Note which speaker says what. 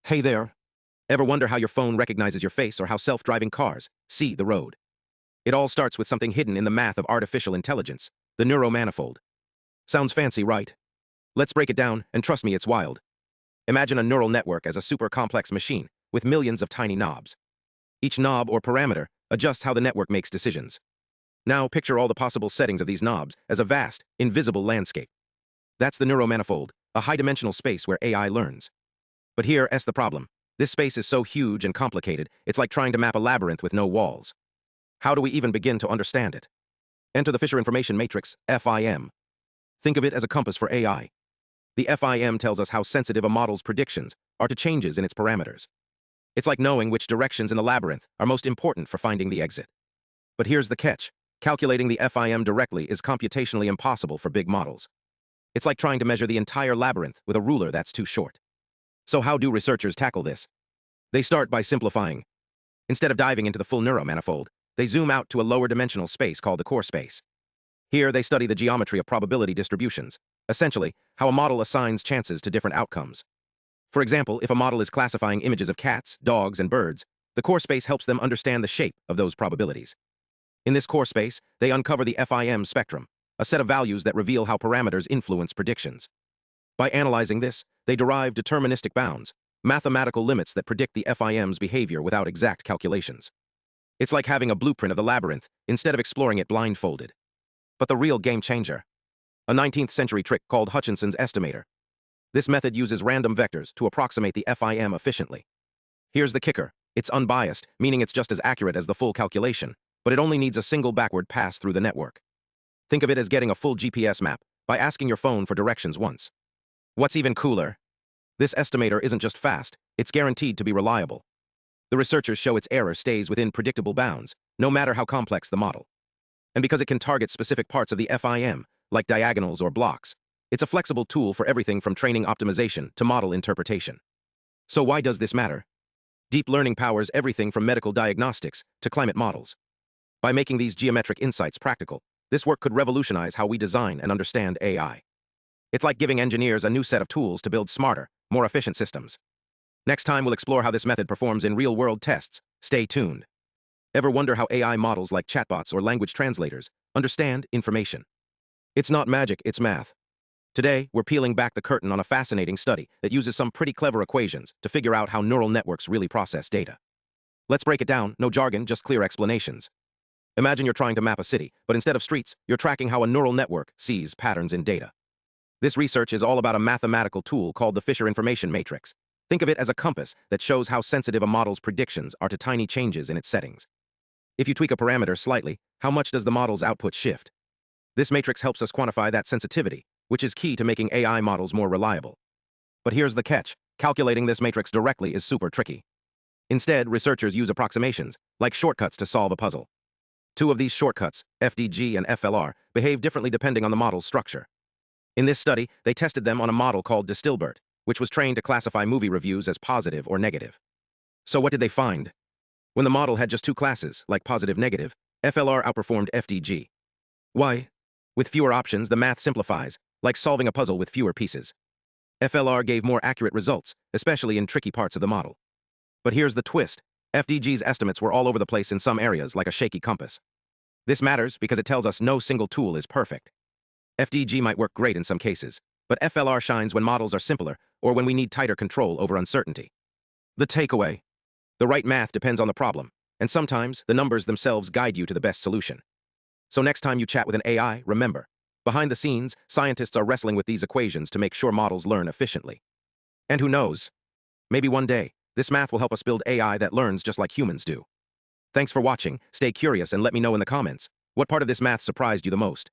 Speaker 1: Hey there. Ever wonder how your phone recognizes your face or how self-driving cars see the road? It all starts with something hidden in the math of artificial intelligence, the neuromanifold. Sounds fancy, right? Let's break it down, and trust me, it's wild. Imagine a neural network as a super complex machine with millions of tiny knobs. Each knob or parameter adjusts how the network makes decisions. Now picture all the possible settings of these knobs as a vast, invisible landscape. That's the neuromanifold, a high-dimensional space where AI learns. But here's the problem. This space is so huge and complicated, it's like trying to map a labyrinth with no walls. How do we even begin to understand it? Enter the Fisher Information Matrix, FIM. Think of it as a compass for AI. The FIM tells us how sensitive a model's predictions are to changes in its parameters. It's like knowing which directions in the labyrinth are most important for finding the exit. But here's the catch. Calculating the FIM directly is computationally impossible for big models. It's like trying to measure the entire labyrinth with a ruler that's too short. So how do researchers tackle this? They start by simplifying. Instead of diving into the full neuromanifold, they zoom out to a lower dimensional space called the core space. Here, they study the geometry of probability distributions, essentially, how a model assigns chances to different outcomes. For example, if a model is classifying images of cats, dogs, and birds, the core space helps them understand the shape of those probabilities. In this core space, they uncover the FIM spectrum, a set of values that reveal how parameters influence predictions. By analyzing this, they derive deterministic bounds, mathematical limits that predict the FIM's behavior without exact calculations. It's like having a blueprint of the labyrinth instead of exploring it blindfolded. But the real game changer, a 19th century trick called Hutchinson's estimator. This method uses random vectors to approximate the FIM efficiently. Here's the kicker. It's unbiased, meaning it's just as accurate as the full calculation, but it only needs a single backward pass through the network. Think of it as getting a full GPS map by asking your phone for directions once. What's even cooler? This estimator isn't just fast, it's guaranteed to be reliable. The researchers show its error stays within predictable bounds, no matter how complex the model. And because it can target specific parts of the FIM, like diagonals or blocks, it's a flexible tool for everything from training optimization to model interpretation. So why does this matter? Deep learning powers everything from medical diagnostics to climate models. By making these geometric insights practical, this work could revolutionize how we design and understand AI. It's like giving engineers a new set of tools to build smarter, more efficient systems. Next time, we'll explore how this method performs in real-world tests. Stay tuned. Ever wonder how AI models like chatbots or language translators understand information? It's not magic, it's math. Today, we're peeling back the curtain on a fascinating study that uses some pretty clever equations to figure out how neural networks really process data. Let's break it down, no jargon, just clear explanations. Imagine you're trying to map a city, but instead of streets, you're tracking how a neural network sees patterns in data. This research is all about a mathematical tool called the Fisher Information Matrix. Think of it as a compass that shows how sensitive a model's predictions are to tiny changes in its settings. If you tweak a parameter slightly, how much does the model's output shift? This matrix helps us quantify that sensitivity, which is key to making AI models more reliable. But here's the catch. Calculating this matrix directly is super tricky. Instead, researchers use approximations, like shortcuts to solve a puzzle. Two of these shortcuts, FDG and FLR, behave differently depending on the model's structure. In this study, they tested them on a model called DistilBERT, which was trained to classify movie reviews as positive or negative. So what did they find? When the model had just two classes, like positive-negative, FLR outperformed FDG. Why? With fewer options, the math simplifies, like solving a puzzle with fewer pieces. FLR gave more accurate results, especially in tricky parts of the model. But here's the twist. FDG's estimates were all over the place in some areas, like a shaky compass. This matters because it tells us no single tool is perfect. FDG might work great in some cases, but FLR shines when models are simpler or when we need tighter control over uncertainty. The takeaway: the right math depends on the problem, and sometimes the numbers themselves guide you to the best solution. So next time you chat with an AI, remember, behind the scenes, scientists are wrestling with these equations to make sure models learn efficiently. And who knows? Maybe one day, this math will help us build AI that learns just like humans do. Thanks for watching, stay curious and let me know in the comments, what part of this math surprised you the most?